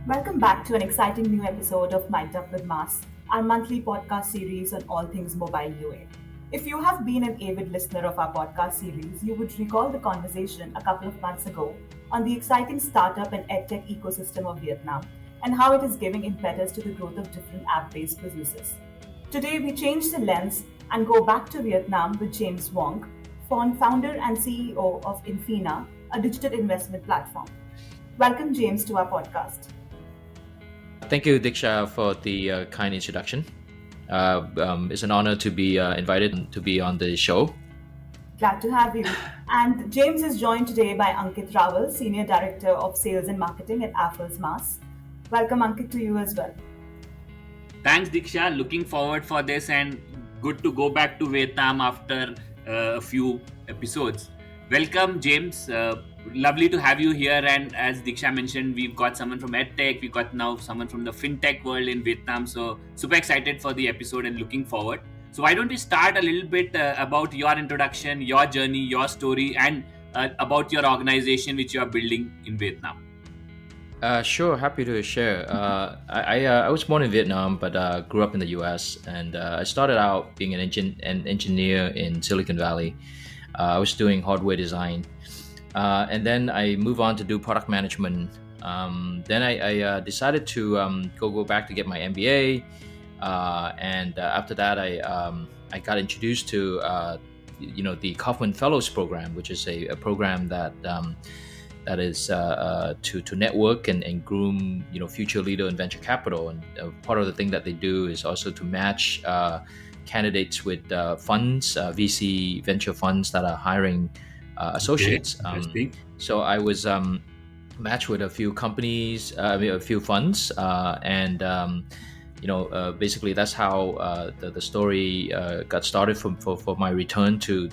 Welcome back to an exciting new episode of Mic'd Up with Mas, our monthly podcast series on all things mobile UA. If you have been an avid listener of our podcast series, you would recall the conversation a couple of months ago on the exciting startup and edtech ecosystem of Vietnam and how it is giving impetus to the growth of different app based businesses. Today, we change the lens and go back to Vietnam with James Vuong, founder and CEO of Infina, a digital investment platform. Welcome, James, to our podcast. Thank you, Diksha, for the kind introduction. It's an honor to be invited to be on the show. Glad to have you. And James is joined today by Ankit Rawal, Senior Director of Sales and Marketing at Affle's Mas. Welcome, Ankit, to you as well. Thanks, Diksha. Looking forward for this and good to go back to Vietnam after a few episodes. Welcome, James. Lovely to have you here. And as Diksha mentioned, we've got someone from EdTech. We've got now someone from the FinTech world in Vietnam. So super excited for the episode and looking forward. So why don't we start a little bit about your introduction, your journey, your story, and about your organization which you are building in Vietnam. Sure, happy to share. I was born in Vietnam, but grew up in the US, and I started out being an engineer in Silicon Valley. I was doing hardware design, and then I moved on to do product management. Then I decided to go back to get my MBA, and after that I got introduced to the Kaufman Fellows program, which is a program that is to network and groom future leader in venture capital. And part of the thing that they do is also to match candidates with funds, VC venture funds that are hiring associates. So I was matched with a few companies, a few funds, and basically that's how the story got started for my return to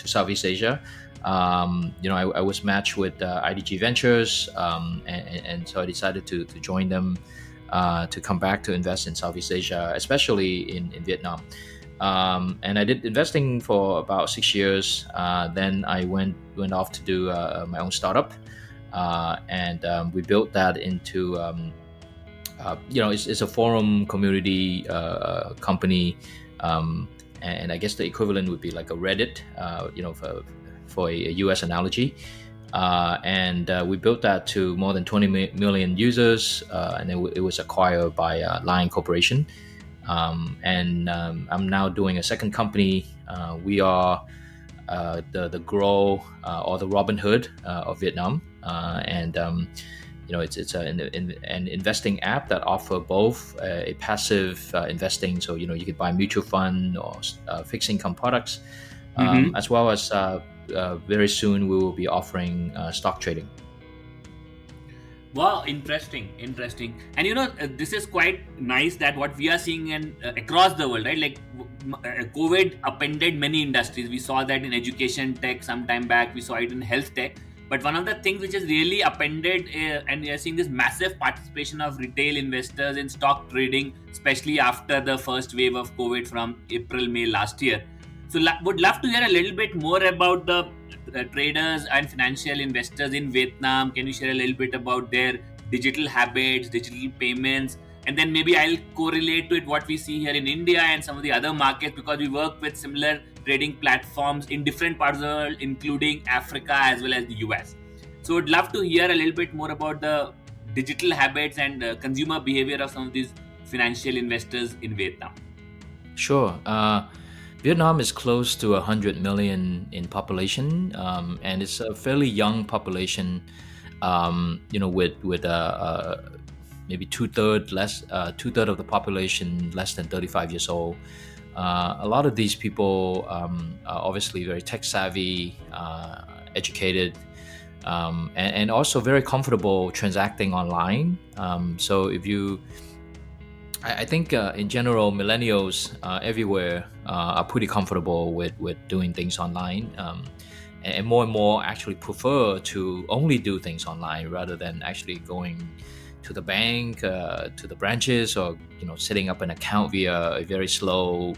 Southeast Asia. I was matched with IDG Ventures, and so I decided to join them to come back to invest in Southeast Asia, especially in Vietnam. And I did investing for about 6 years. Then I went off to do my own startup, and we built that into it's a forum community company, and I guess the equivalent would be like a Reddit, for a US analogy. And we built that to more than 20 million users, and it was acquired by Lion Corporation. And I'm now doing a second company. We are the Grow or the Robin Hood of Vietnam, and it's an investing app that offer both a passive investing, so you could buy mutual fund or fixed income products, as well as very soon we will be offering stock trading. Wow, interesting. And this is quite nice that what we are seeing across the world, right? Like COVID upended many industries. We saw that in education tech some time back. We saw it in health tech. But one of the things which is really upended, and we are seeing this massive participation of retail investors in stock trading, especially after the first wave of COVID from April, May last year. So would love to hear a little bit more about the traders and financial investors in Vietnam. Can you share a little bit about their digital habits, digital payments, and then maybe I'll correlate to it what we see here in India and some of the other markets, because we work with similar trading platforms in different parts of the world, including Africa as well as the US. So would love to hear a little bit more about the digital habits and consumer behavior of some of these financial investors in Vietnam. Sure. Vietnam is close to 100 million in population, and it's a fairly young population. With maybe two-thirds of the population less than 35 years old. A lot of these people are obviously very tech savvy, educated, and also very comfortable transacting online. So I think in general, millennials everywhere are pretty comfortable with doing things online, and more actually prefer to only do things online rather than actually going to the bank, to the branches, or setting up an account via a very slow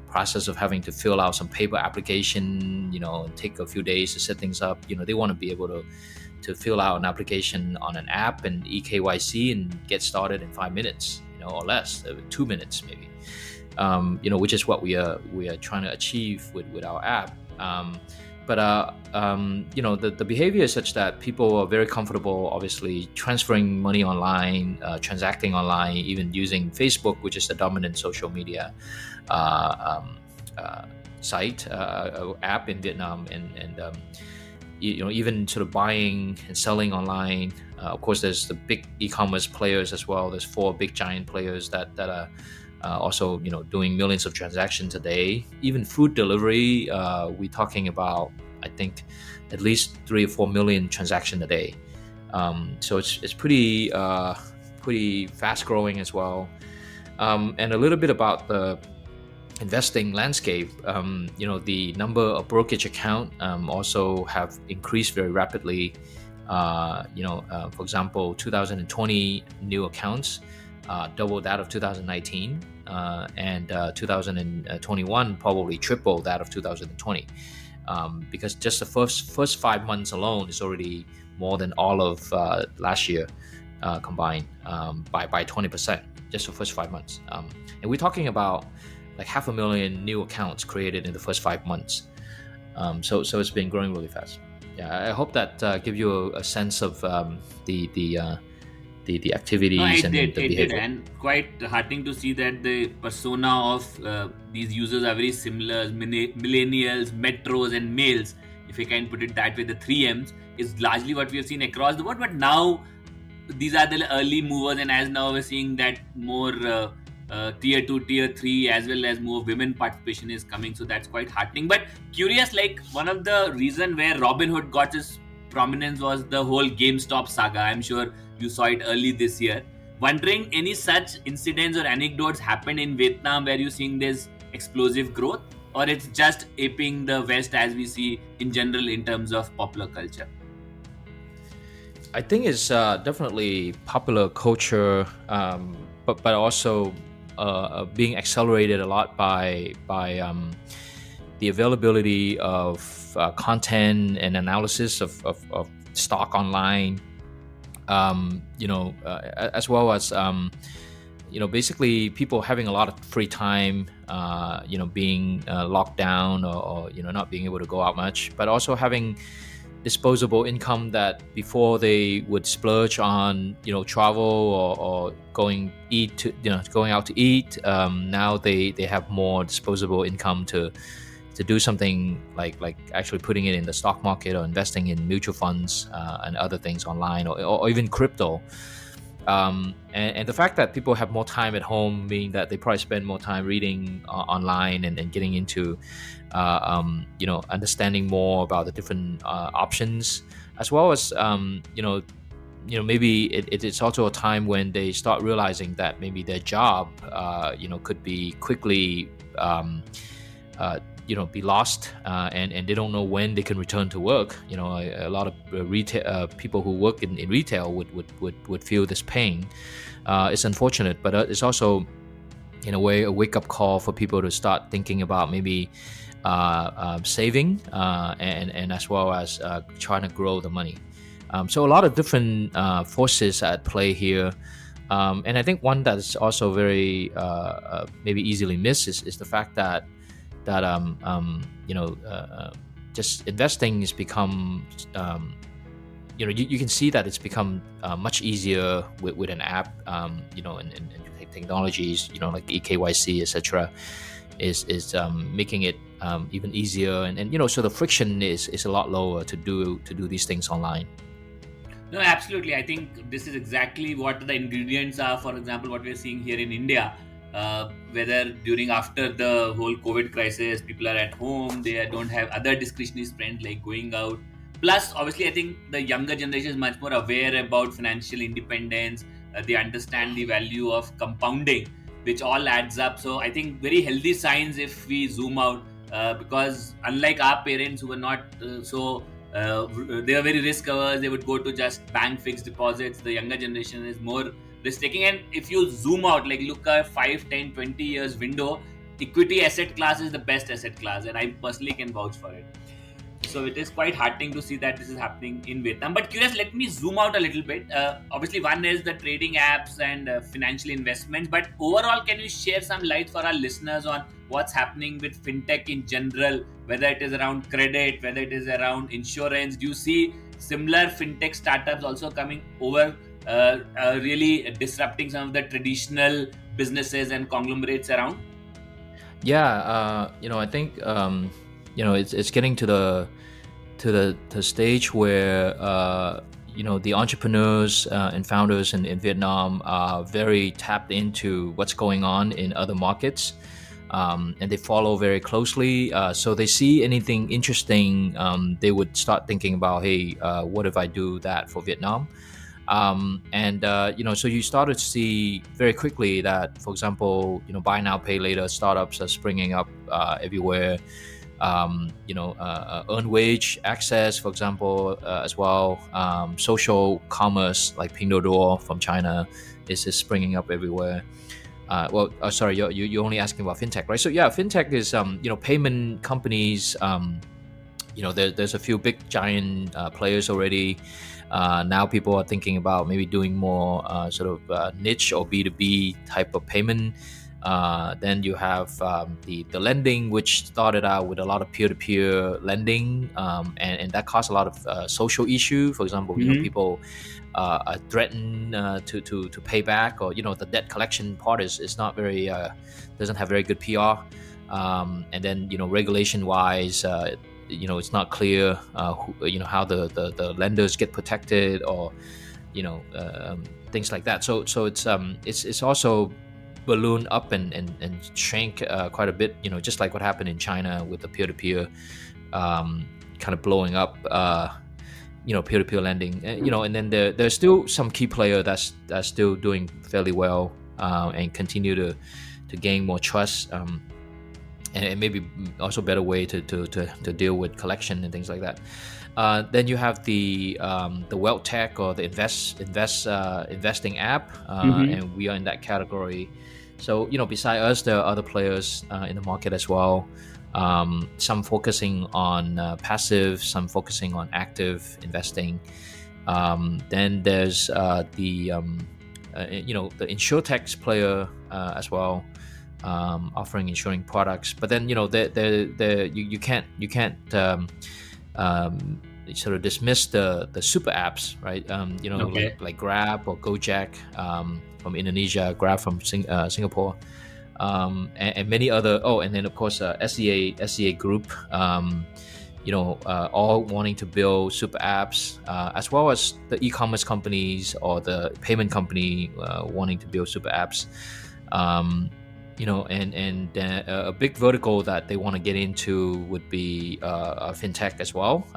process of having to fill out some paper application, and take a few days to set things up. They want to be able to fill out an application on an app and eKYC and get started in 5 minutes, or less, 2 minutes maybe. Which is what we are trying to achieve with our app. The behavior is such that people are very comfortable, obviously, transferring money online, transacting online, even using Facebook, which is the dominant social media site app in Vietnam, and even sort of buying and selling online. Of course, there's the big e-commerce players as well. There's 4 big giant players that are also doing millions of transactions a day. Even food delivery, we're talking about, I think, at least 3 or 4 million transactions a day. So it's pretty fast growing as well. And a little bit about the investing landscape. The number of brokerage account also have increased very rapidly. For example, 2020 new accounts double that of 2019, and 2021 probably triple that of 2020, because just the first 5 months alone is already more than all of last year combined, by 20%, just the first 5 months. And we're talking about like 500,000 new accounts created in the first 5 months. So it's been growing really fast. Yeah, I hope that give you a sense of the activities and the behavior. It did, and quite heartening to see that the persona of these users are very similar. Millennials, metros, and males, if you can put it that way, the 3Ms is largely what we have seen across the world. But now these are the early movers, and as now we're seeing that more tier 2, tier 3, as well as more women participation is coming. So that's quite heartening. But curious, like one of the reason where Robinhood got its prominence was the whole GameStop saga. I'm sure you saw it early this year. Wondering, any such incidents or anecdotes happened in Vietnam where you're seeing this explosive growth, or it's just aping the West as we see in general in terms of popular culture? I think it's definitely popular culture, but also being accelerated a lot by the availability of content and analysis of stock online, as well as basically people having a lot of free time, being locked down or not being able to go out much, but also having disposable income that before they would splurge on travel or going out to eat. Now they have more disposable income to do something like actually putting it in the stock market or investing in mutual funds and other things online, or even crypto. And the fact that people have more time at home, meaning that they probably spend more time reading online and getting into understanding more about the different options, as well as maybe it's also a time when they start realizing that maybe their job could be quickly be lost, and they don't know when they can return to work. A lot of retail people who work in retail would feel this pain. It's unfortunate, but it's also in a way a wake-up call for people to start thinking about maybe saving and as well as trying to grow the money. So a lot of different forces at play here. And I think one that's also very maybe easily missed is the fact that just investing has become, you can see that it's become much easier with an app, and technologies, like eKYC, etc., is making it even easier, and so the friction is a lot lower to do these things online. No, absolutely. I think this is exactly what the ingredients are. For example, what we're seeing here in India, whether after the whole COVID crisis, people are at home, they don't have other discretionary spend like going out. Plus, obviously, I think the younger generation is much more aware about financial independence. They understand the value of compounding, which all adds up. So I think very healthy signs if we zoom out, because unlike our parents who were not they are very risk averse, they would go to just bank fixed deposits. The younger generation is more risk taking, and if you zoom out, like look at 5, 10, 20 years window, equity asset class is the best asset class, and I personally can vouch for it. So it is quite heartening to see that this is happening in Vietnam. But curious, let me zoom out a little bit. Obviously, one is the trading apps and financial investments. But overall, can you share some light for our listeners on what's happening with fintech in general, whether it is around credit, whether it is around insurance? Do you see similar fintech startups also coming over, really disrupting some of the traditional businesses and conglomerates around? Yeah, I think it's getting to the stage where the entrepreneurs and founders in Vietnam are very tapped into what's going on in other markets, and they follow very closely. So they see anything interesting, they would start thinking about, hey, what if I do that for Vietnam? So you started to see very quickly that, for example, buy now, pay later startups are springing up everywhere. Earn wage access, for example, as well. Social commerce like Pinduoduo from China is springing up everywhere. Sorry, you're only asking about fintech, right? So yeah, fintech is payment companies. There's a few big giant players already. Now people are thinking about maybe doing more niche or B2B type of payment. Then you have the lending, which started out with a lot of peer-to-peer lending, and that caused a lot of social issue. For example, people are threatened to pay back, or the debt collection part is not very doesn't have very good PR. And then regulation wise, it's not clear how the lenders get protected, or things like that. So it's also balloon up and shrank quite a bit, just like what happened in China with the peer-to-peer kind of blowing up, peer-to-peer lending, and then there's still some key player that's still doing fairly well, and continue to gain more trust, and maybe also better way to deal with collection and things like that. Then you have the wealth tech, or the investing app, and we are in that category. So beside us, there are other players in the market as well. Some focusing on passive, some focusing on active investing. Then there's the insurtech player as well, offering insuring products. But then you can't sort of dismiss the super apps, right? Okay. like Grab or Gojek from Indonesia, Grab from Singapore, and many other. Oh, and then of course SEA Group, all wanting to build super apps, as well as the e-commerce companies or the payment company wanting to build super apps. And a big vertical that they want to get into would be fintech as well.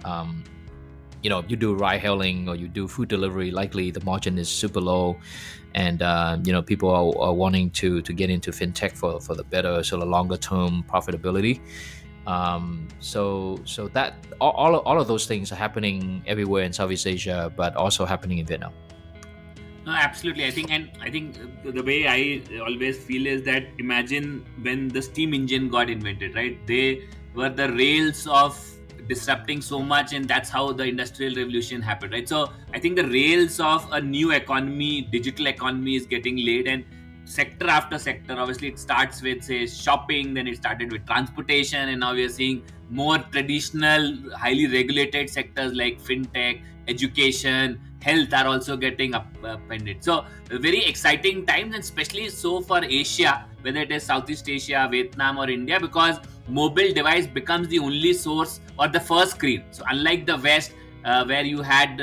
If you do ride hailing or you do food delivery, likely the margin is super low, and people are wanting to get into fintech for the better sort of longer term profitability. So that all of those things are happening everywhere in Southeast Asia, but also happening in Vietnam. No, absolutely. I think the way I always feel is that, imagine when the steam engine got invented, right? They were the rails of disrupting so much, and that's how the industrial revolution happened, right? So I think the rails of a new economy, digital economy, is getting laid, and sector after sector. Obviously, it starts with, say, shopping, then it started with transportation, and now we are seeing more traditional, highly regulated sectors like fintech, education, health are also getting upended. So very exciting times, and especially so for Asia, whether it is Southeast Asia, Vietnam, or India, because mobile device becomes the only source or the first screen. So unlike the West, where you had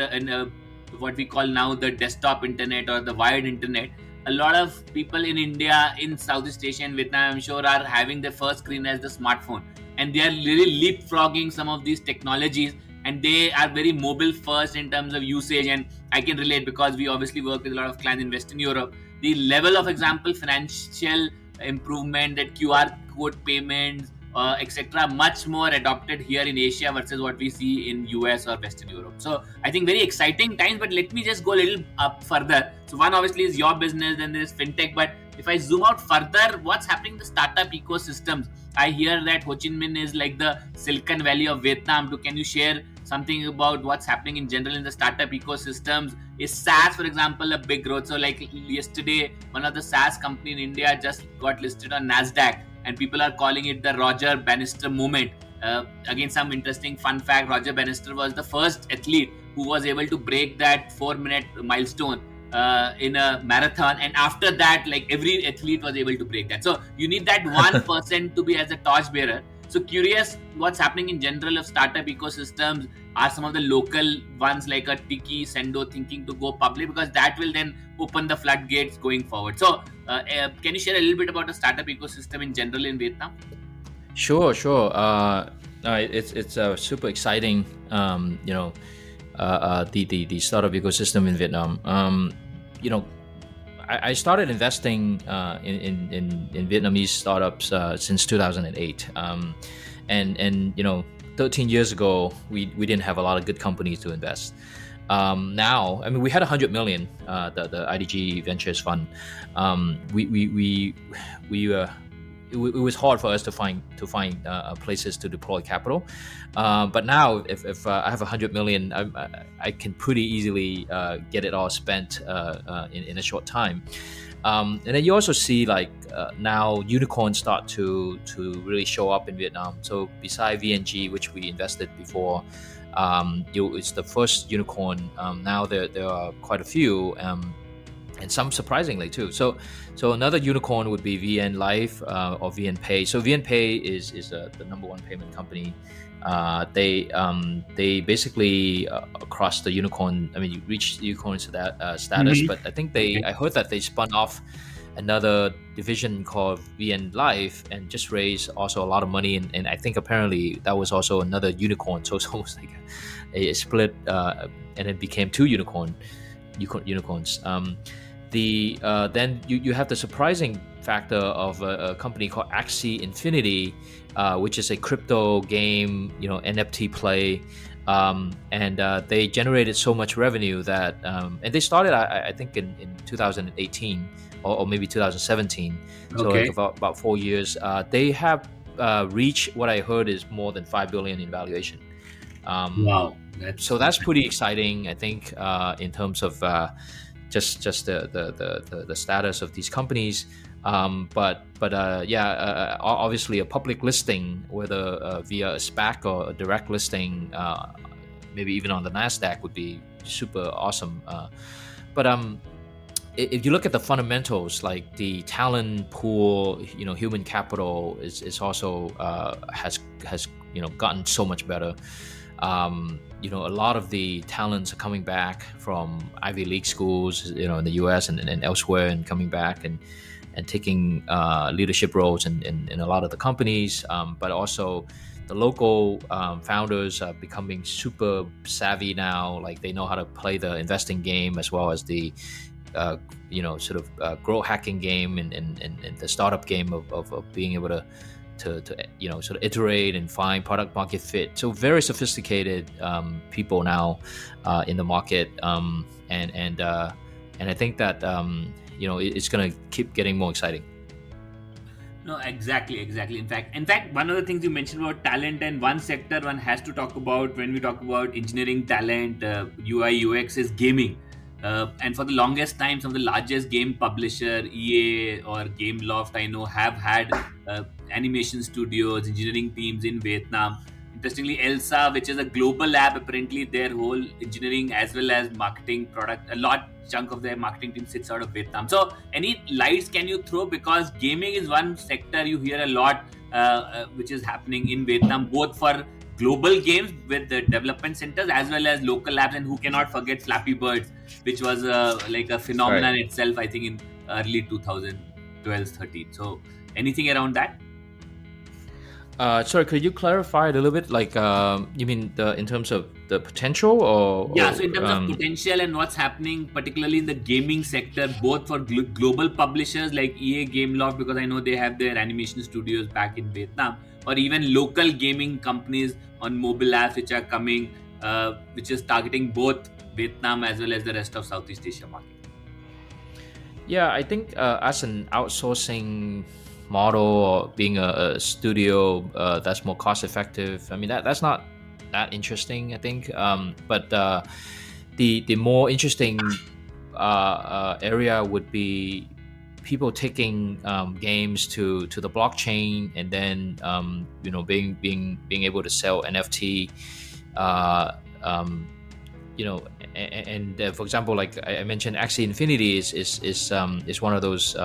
what we call now the desktop internet or the wired internet, a lot of people in India, in Southeast Asia and Vietnam, I'm sure, are having their first screen as the smartphone, and they are really leapfrogging some of these technologies, and they are very mobile first in terms of usage. And I can relate, because we obviously work with a lot of clients in Western Europe. The level of, example, financial improvement, that QR code payments, etc., much more adopted here in Asia versus what we see in US or Western Europe. So I think very exciting times. But let me just go a little up further. So one obviously is your business, then there is fintech, but If I zoom out further, what's happening in the startup ecosystems? I hear that Ho Chi Minh is like the Silicon Valley of Vietnam. Can you share something about what's happening in general in the startup ecosystems? Is SaaS, for example, a big growth? So like yesterday, one of the SaaS company in India just got listed on NASDAQ, and people are calling it the Roger Bannister moment. Again, some interesting fun fact: Roger Bannister was the first athlete who was able to break that 4-minute milestone in a marathon, and after that, like every athlete was able to break that. So you need that 1% to be as a torchbearer. So curious, what's happening in general of startup ecosystems? Are some of the local ones like a Tiki, Sendo thinking to go public, because that will then open the floodgates going forward? So can you share a little bit about the startup ecosystem in general in Vietnam? Sure, sure. It's super exciting. The startup ecosystem in Vietnam. I started investing in Vietnamese startups since 2008, and 13 years ago we didn't have a lot of good companies to invest. Now, I mean, we had 100 million, the IDG Ventures Fund. It was hard for us to find places to deploy capital, but now if I have 100 million, I can pretty easily get it all spent in a short time. And then you also see now unicorns start to really show up in Vietnam. So beside VNG, which we invested before, it's the first unicorn. Now there are quite a few. And some surprisingly too. So another unicorn would be VN Life or VN Pay. So VN Pay is the number one payment company. They basically across the unicorn. I mean, you reach unicorn status, but I think I heard that they spun off another division called VN Life and just raised also a lot of money. And I think apparently that was also another unicorn. So it's almost like a split, and it became two unicorns. Then you have the surprising factor of a company called Axie Infinity, which is a crypto game, NFT play, and they generated so much revenue that, and they started, I think, in 2018 or maybe 2017, so like about 4 years. They have reached what I heard is more than 5 billion in valuation. Wow, that's pretty exciting, I think, in terms of just the status of these companies, but obviously a public listing, whether via a SPAC or a direct listing, maybe even on the NASDAQ, would be super awesome. But if you look at the fundamentals, like the talent pool, human capital is also has gotten so much better. A lot of the talents are coming back from Ivy League schools, in the US and elsewhere, and coming back and taking leadership roles in a lot of the companies. But also the local founders are becoming super savvy now. Like, they know how to play the investing game as well as the growth hacking game and the startup game of being able to sort of iterate and find product market fit. So very sophisticated people now in the market, and I think that it's going to keep getting more exciting. No, exactly. In fact, one of the things you mentioned about talent, and one sector one has to talk about when we talk about engineering talent, UI UX, is gaming. And for the longest time, some of the largest game publisher, EA or Gameloft, I know, have had animation studios, engineering teams in Vietnam. Interestingly, Elsa, which is a global lab, apparently their whole engineering as well as marketing product, a lot chunk of their marketing team sits out of Vietnam. So any lights can you throw? Because gaming is one sector you hear a lot, which is happening in Vietnam, both for global games with the development centers as well as local labs. And who cannot forget Flappy Birds, which was like a phenomenon itself, I think, in early 2012-13. So anything around that? Sorry, could you clarify a little bit? Like, you mean in terms of the potential, or so in terms of potential and what's happening, particularly in the gaming sector, both for global publishers like EA, Gameloft, because I know they have their animation studios back in Vietnam, or even local gaming companies on mobile apps which are coming, which is targeting both Vietnam as well as the rest of Southeast Asia market. Yeah, I think as an outsourcing model or being a studio that's more cost effective, I mean that's not that interesting, I think. But the more interesting area would be people taking games to the blockchain, and then being able to sell NFT. Uh, um, and for example, like I mentioned, Axie Infinity is one of those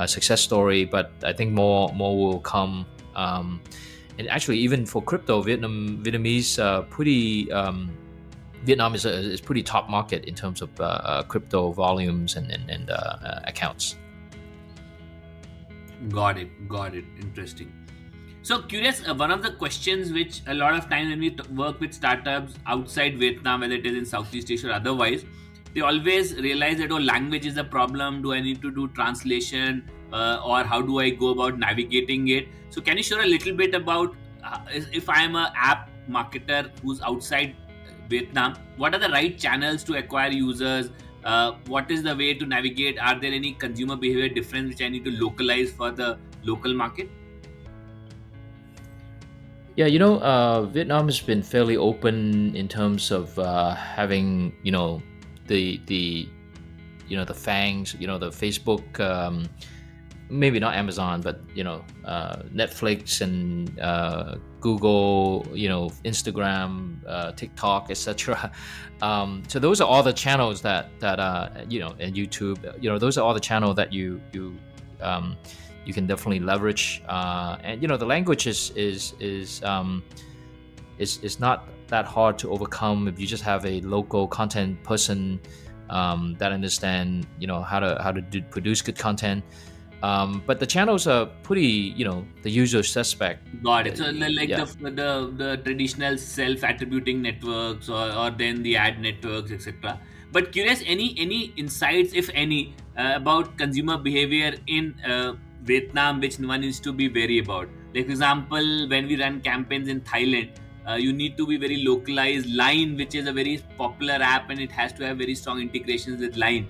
success story, but I think more will come. And actually, even for crypto, Vietnamese pretty. Vietnam is pretty top market in terms of crypto volumes and accounts. Got it. Interesting. So curious, one of the questions which a lot of times when we work with startups outside Vietnam, whether it is in Southeast Asia or otherwise, they always realize that, oh, language is a problem. Do I need to do translation, or how do I go about navigating it? So can you share a little bit about if I am a app marketer who's outside Vietnam, what are the right channels to acquire users? What is the way to navigate? Are there any consumer behavior difference which I need to localize for the local market? Yeah, Vietnam has been fairly open in terms of having the the fangs, the Facebook, maybe not Amazon, but Netflix and Google, Instagram, TikTok, etc. So those are all the channels that and YouTube, those are all the channels that you can definitely leverage. And the language is not that hard to overcome if you just have a local content person that understand how to produce good content. But the channels are pretty, the usual suspect. Got it. So like Yeah. the traditional self-attributing networks, or then the ad networks, etc. But curious, any insights, if any, about consumer behavior in Vietnam, which one needs to be wary about? Like for example, when we run campaigns in Thailand, you need to be very localized. Line, which is a very popular app, and it has to have very strong integrations with Line.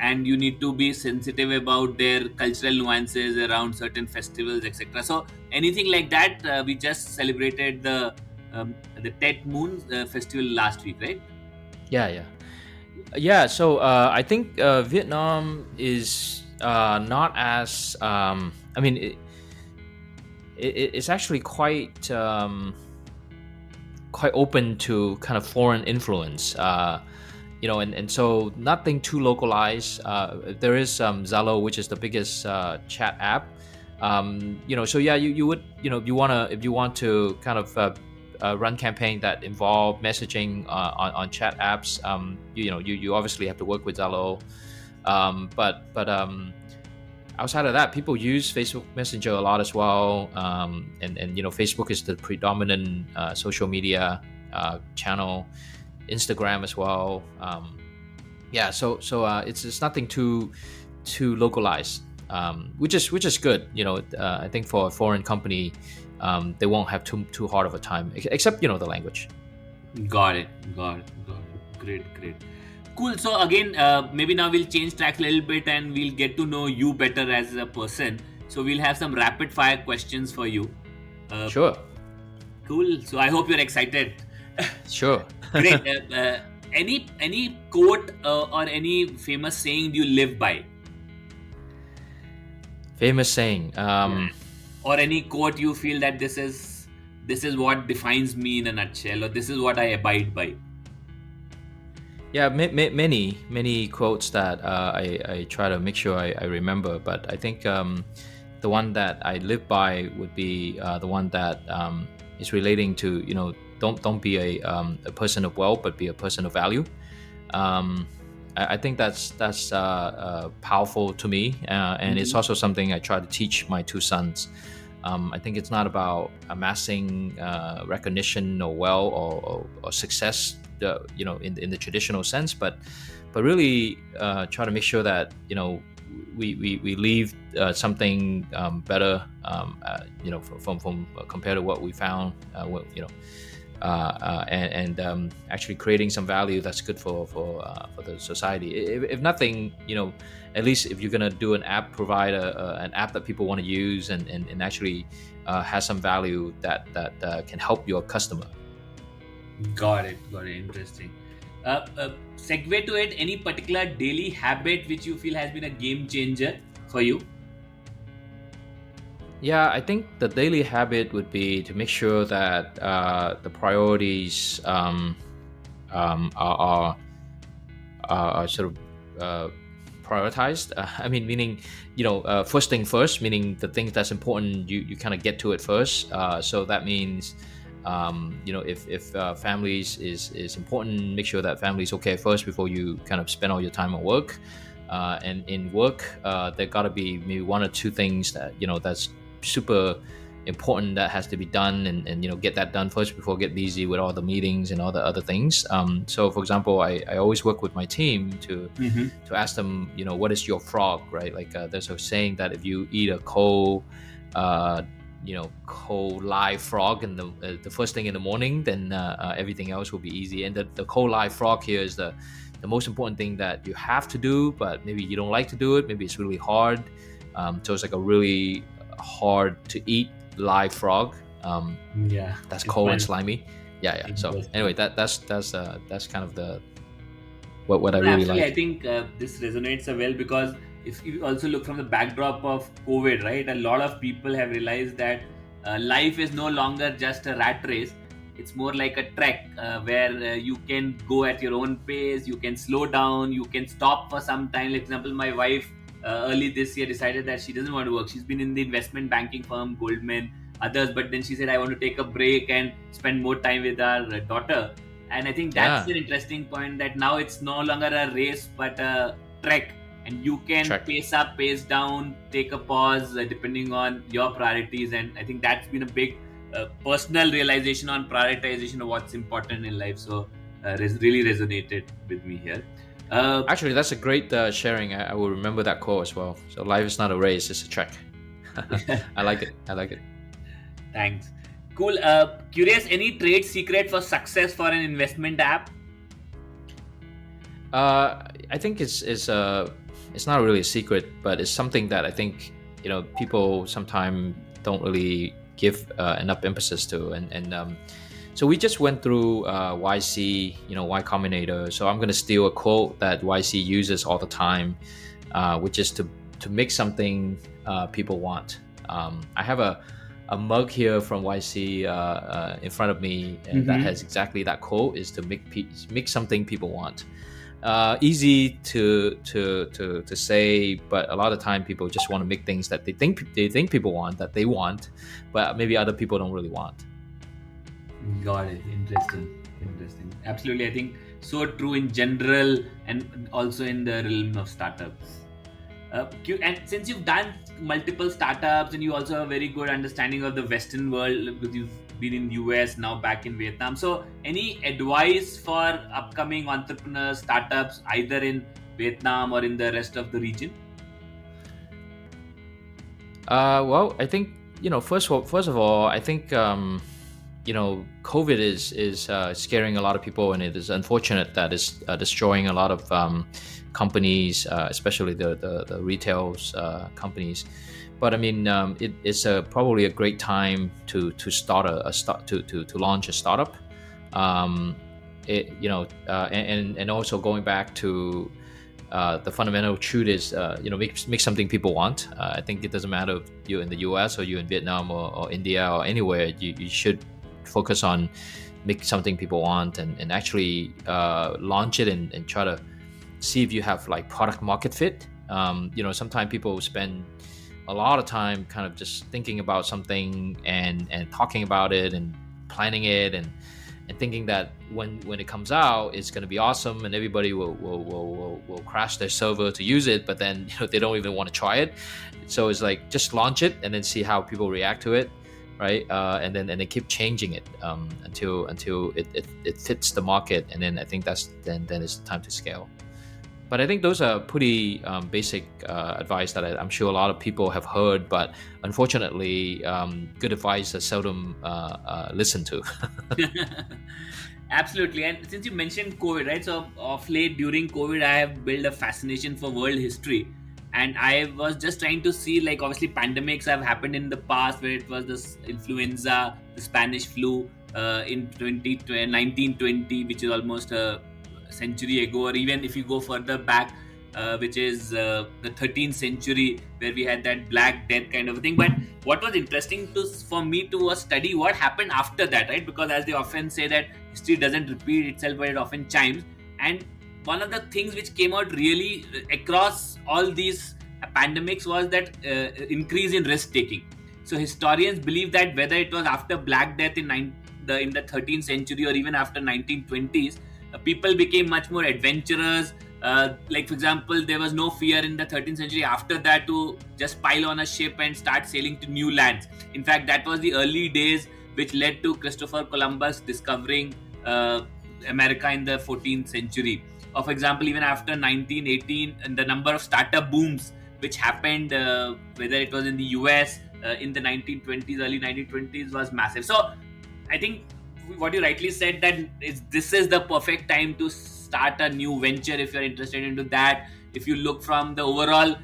And you need to be sensitive about their cultural nuances around certain festivals, etc. So anything like that, we just celebrated the Tet Moon festival last week, right? Yeah. So I think Vietnam is not as I mean it's actually quite open to kind of foreign influence. And so nothing too localized. There is Zalo, which is the biggest chat app. So yeah, you would, if you want to kind of run campaign that involve messaging on chat apps, you obviously have to work with Zalo. But outside of that, people use Facebook Messenger a lot as well. And Facebook is the predominant social media channel. Instagram as well. So it's nothing too localized, which is good. I think for a foreign company, they won't have too hard of a time, except the language. Got it. Great. Cool. So again, maybe now we'll change tracks a little bit and we'll get to know you better as a person. So we'll have some rapid fire questions for you. Sure. Cool. So I hope you're excited. Sure. Great. Any quote or any famous saying do you live by? Famous saying. Or any quote you feel that this is what defines me in a nutshell, or this is what I abide by? Yeah, many quotes that I try to make sure I remember, but I think the one that I live by would be the one that is relating to don't be a person of wealth, but be a person of value. I think that's powerful to me, and it's also something I try to teach my two sons. I think it's not about amassing recognition or wealth or success, in the traditional sense, but really try to make sure that we leave something better, from compared to what we found, actually creating some value that's good for the society. If nothing, at least if you're gonna do an app, provide an app that people want to use and actually has some value that can help your customer. Got it. Interesting. Segue to it. Any particular daily habit which you feel has been a game changer for you? Yeah, I think the daily habit would be to make sure that the priorities are sort of prioritized. Meaning, first thing first, meaning the things that's important, you kind of get to it first. So that means, if families is important, make sure that family is okay first before you kind of spend all your time on work. And in work, there gotta be maybe one or two things that that's super important that has to be done, and get that done first before get busy with all the meetings and all the other things. So for example, I always work with my team to ask them, what is your frog, right? Like there's a saying that if you eat a cold live frog in the first thing in the morning, then everything else will be easy. And the cold live frog here is the most important thing that you have to do, but maybe you don't like to do it, maybe it's really hard. So it's like a really hard to eat live frog. That's cold and slimy. Yeah. So anyway, that's kind of the what I really like. I think this resonates well, because if you also look from the backdrop of COVID, right, a lot of people have realized that life is no longer just a rat race. It's more like a trek where you can go at your own pace, you can slow down, you can stop for some time. Like, for example, my wife early this year decided that she doesn't want to work. She's been in the investment banking firm, Goldman, others, but then she said, I want to take a break and spend more time with our daughter. And I think that's an interesting point, that now it's no longer a race but a trek, and you can pace up, pace down, take a pause depending on your priorities. And I think that's been a big personal realization on prioritization of what's important in life. So really resonated with me here. Actually, that's a great sharing. I will remember that quote as well. So life is not a race, it's a trek. I like it. Thanks. Cool. Curious, any trade secret for success for an investment app? I think it's not really a secret, but it's something that I think people sometimes don't really give enough emphasis to, and so we just went through YC, Y Combinator. So I'm going to steal a quote that YC uses all the time, which is to make something people want. I have a mug here from YC in front of me, and that has exactly that quote, is to make something people want. Easy to say, but a lot of time people just want to make things that they think people want, that they want, but maybe other people don't really want. Got it. Interesting. Absolutely. I think so true in general, and also in the realm of startups. And since you've done multiple startups and you also have a very good understanding of the Western world, because you've been in US, now back in Vietnam, so any advice for upcoming entrepreneurs, startups, either in Vietnam or in the rest of the region? Well, I think first of all, I think COVID is scaring a lot of people, and it is unfortunate that it's destroying a lot of companies, especially the retail companies. But I mean, it's probably a great time to start to launch a startup. And also going back to the fundamental truth is, make something people want. I think it doesn't matter if you're in the US or you're in Vietnam or India or anywhere. You should focus on make something people want, and actually launch it and try to see if you have like product market fit. Sometimes people spend a lot of time kind of just thinking about something and talking about it and planning it and thinking that when it comes out it's going to be awesome and everybody will crash their server to use it, but then they don't even want to try it. So it's like, just launch it and then see how people react to it, right? And then keep changing it until it fits the market, and then I think then it's the time to scale. But I think those are pretty basic advice that I'm sure a lot of people have heard, but unfortunately, good advice is seldom listened to. Absolutely. And since you mentioned COVID, right? So of late during COVID, I have built a fascination for world history. And I was just trying to see, like, obviously pandemics have happened in the past, where it was this influenza, the Spanish flu in 1920, which is almost a century ago, or even if you go further back, which is the 13th century, where we had that Black Death kind of a thing. But what was interesting for me to was study what happened after that, right? Because as they often say that history doesn't repeat itself, but it often chimes. And one of the things which came out really across all these pandemics was that increase in risk taking. So historians believe that whether it was after Black Death in the 13th century or even after 1920s, people became much more adventurous. Like, for example, there was no fear in the 13th century after that to just pile on a ship and start sailing to new lands. In fact, that was the early days which led to Christopher Columbus discovering America in the 14th century. Or, for example, even after 1918, and the number of startup booms which happened, whether it was in the US in the 1920s, early 1920s, was massive. So I think what you rightly said, that this is the perfect time to start a new venture if you're interested into that. If you look from the overall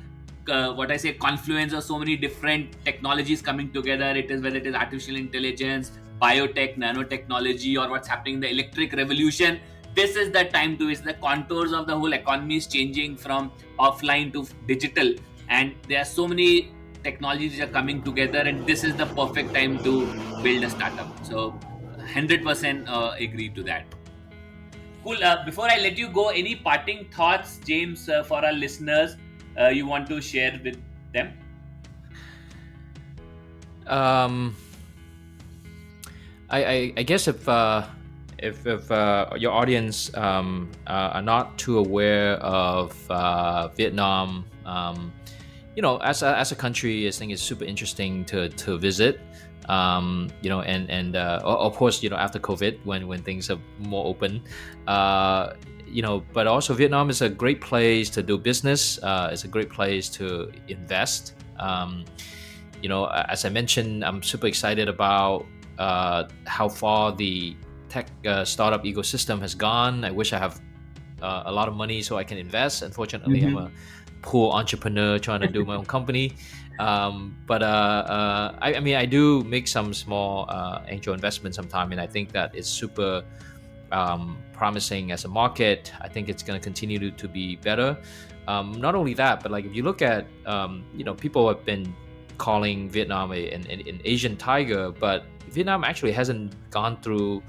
what I say confluence of so many different technologies coming together, whether it is artificial intelligence, biotech, nanotechnology, or what's happening in the electric revolution, this is the time to. It's the contours of the whole economy is changing from offline to digital, and there are so many technologies which are coming together, and this is the perfect time to build a startup. So 100% agree to that. Cool. Before I let you go, any parting thoughts, James, for our listeners you want to share with them? I guess if your audience are not too aware of Vietnam, as a country, I think it's super interesting to visit. And of course, after COVID, when things are more open, but also Vietnam is a great place to do business. It's a great place to invest. As I mentioned, I'm super excited about how far the tech startup ecosystem has gone. I wish I have a lot of money so I can invest. Unfortunately, I'm a poor entrepreneur trying to do my own company. But I do make some small angel investments sometime, and I think that it's super promising as a market. I think it's going to continue to be better. Not only that, but like if you look at, people have been calling Vietnam an Asian tiger, but Vietnam actually hasn't gone through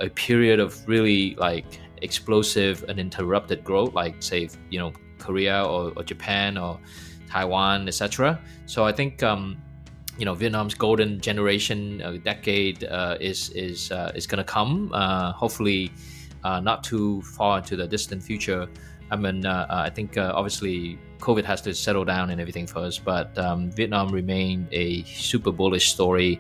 a period of really like explosive and uninterrupted growth, like say, Korea or Japan or Taiwan, etc. So I think Vietnam's golden generation decade is going to come. Hopefully, not too far into the distant future. I think obviously COVID has to settle down and everything first, but Vietnam remain a super bullish story.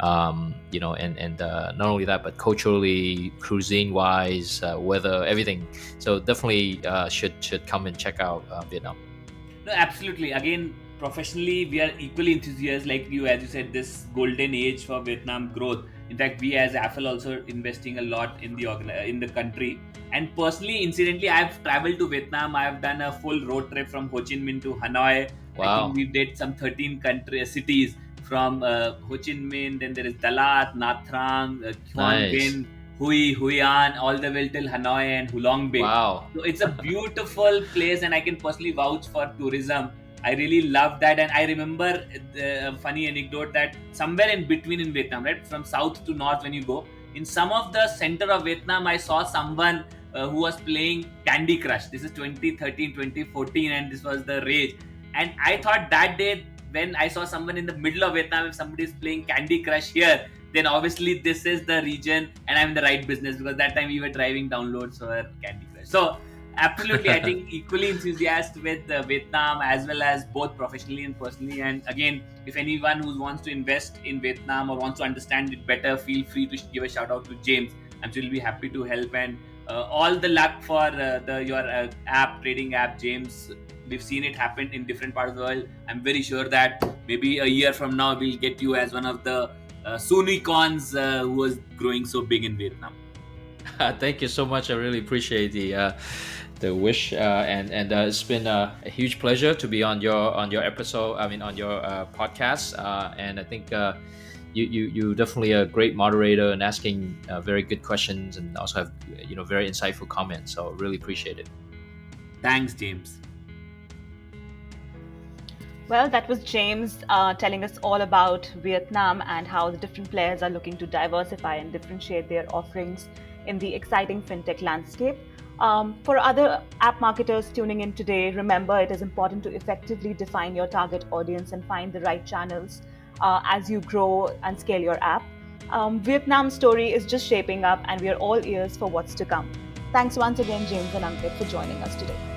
And not only that, but culturally, cuisine-wise, weather, everything. So definitely should come and check out Vietnam. No, absolutely. Again, professionally, we are equally enthusiastic like you, as you said, this golden age for Vietnam growth. In fact, we as Affle also investing a lot in the country. And personally, incidentally, I've traveled to Vietnam. I've done a full road trip from Ho Chi Minh to Hanoi. Wow. I think we did some 13 cities from Ho Chi Minh. Then there is Dalat, Nha Trang, Quang Binh, Hue, Hue An, all the way till Hanoi and Hulong Bay. Wow. So it's a beautiful place, and I can personally vouch for tourism. I really love that. And I remember a funny anecdote that somewhere in between in Vietnam, right, from south to north, when you go, in some of the center of Vietnam, I saw someone who was playing Candy Crush. This is 2013, 2014, and this was the rage. And I thought that day, when I saw someone in the middle of Vietnam, if somebody is playing Candy Crush here, then obviously this is the region and I'm in the right business, because that time we were driving downloads for Candy Crush. So absolutely, I think equally enthusiastic with Vietnam, as well as both professionally and personally. And again, if anyone who wants to invest in Vietnam or wants to understand it better, feel free to give a shout out to James. I'm sure he'll be happy to help and All the luck for your app trading app, James. We've seen it happen in different parts of the world. I'm very sure that maybe a year from now we'll get you as one of the Sonicons who was growing so big in Vietnam. Thank you so much. I really appreciate the wish, and it's been a huge pleasure to be on your episode. I mean, on your podcast, and I think you definitely a great moderator and asking very good questions, and also have very insightful comments. So really appreciate it. Thanks, James. Well, that was James telling us all about Vietnam and how the different players are looking to diversify and differentiate their offerings in the exciting fintech landscape. For other app marketers tuning in today, remember it is important to effectively define your target audience and find the right channels as you grow and scale your app. Vietnam's story is just shaping up, and we are all ears for what's to come. Thanks once again, James and Ankit, for joining us today.